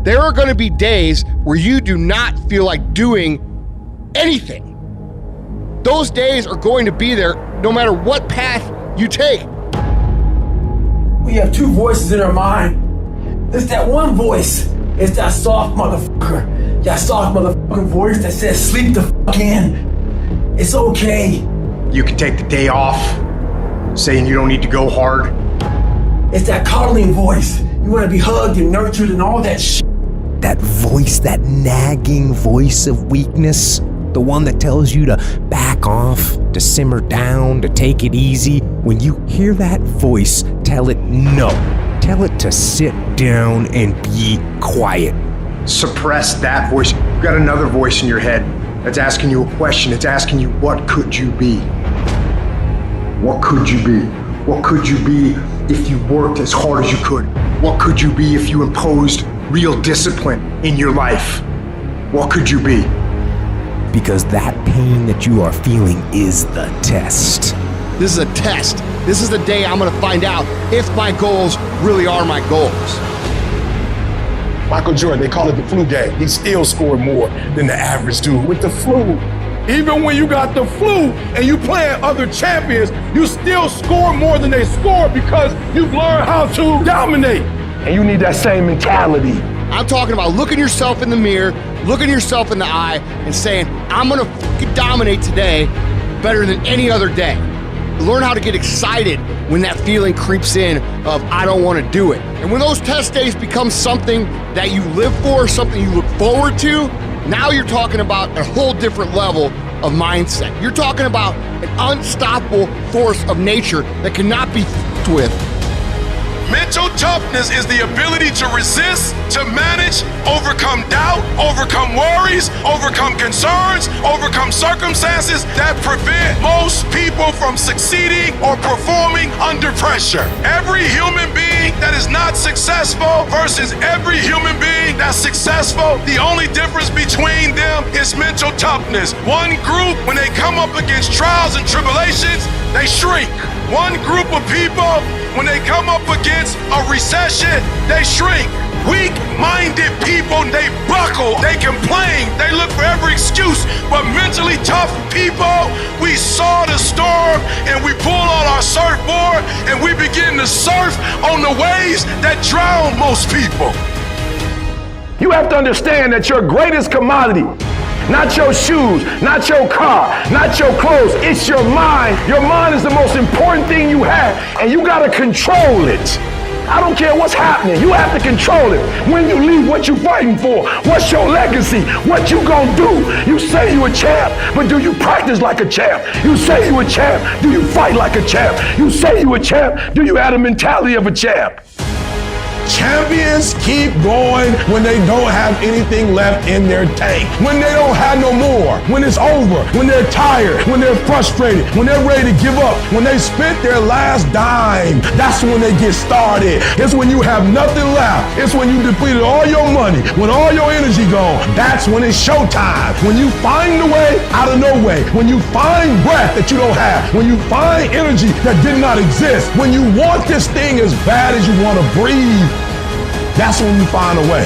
There are going to be days where you do not feel like doing anything. Those days are going to be there no matter what path you take. We have two voices in our mind. There's that one voice. It's that soft motherfucker. That soft motherfucking voice that says, sleep the fuck in. It's okay. You can take the day off, saying you don't need to go hard. It's that coddling voice. You want to be hugged and nurtured and all that shit. That voice, that nagging voice of weakness, the one that tells you to back off, to simmer down, to take it easy. When you hear that voice, tell it no. Tell it to sit down and be quiet. Suppress that voice. You've got another voice in your head that's asking you a question. It's asking you, what could you be? What could you be? What could you be if you worked as hard as you could? What could you be if you imposed real discipline in your life? What could you be? Because that pain that you are feeling is the test. This is a test. This is the day I'm going to find out if my goals really are my goals. Michael Jordan, they call it the flu game. He still scored more than the average dude with the flu. Even when you got the flu and you playing other champions, you still score more than they score because you've learned how to dominate. And you need that same mentality. I'm talking about looking yourself in the mirror, looking yourself in the eye, and saying, I'm going to fucking dominate today better than any other day. Learn how to get excited when that feeling creeps in of, I don't want to do it. And when those test days become something that you live for, something you look forward to, now you're talking about a whole different level of mindset. You're talking about an unstoppable force of nature that cannot be f***ed with. Mental toughness is the ability to resist, to manage, overcome doubt, overcome worries, overcome concerns, overcome circumstances that prevent most people from succeeding or performing under pressure. Every human being that is not successful versus every human being that's successful, the only difference between them is mental toughness. One group, when they come up against trials and tribulations, they shrink. One group of people, when they come up against a recession, they shrink. Weak-minded people, they buckle, they complain, they look for every excuse. But mentally tough people, we saw the storm and we pull on our surfboard and we begin to surf on the waves that drown most people. You have to understand that your greatest commodity, not your shoes, not your car, not your clothes, it's your mind. Your mind is the most important thing you have, and you gotta control it. I don't care what's happening, you have to control it. When you leave, what you fighting for? What's your legacy? What you gonna do? You say you a champ, but do you practice like a champ? You say you a champ, do you fight like a champ? You say you a champ, do you have the mentality of a champ? Champions keep going when they don't have anything left in their tank. When they don't have no more. When it's over. When they're tired. When they're frustrated. When they're ready to give up. When they spent their last dime. That's when they get started. It's when you have nothing left. It's when you depleted all your money. When all your energy gone. That's when it's showtime. When you find the way out of no way. When you find breath that you don't have. When you find energy that did not exist. When you want this thing as bad as you want to breathe. That's when you find a way.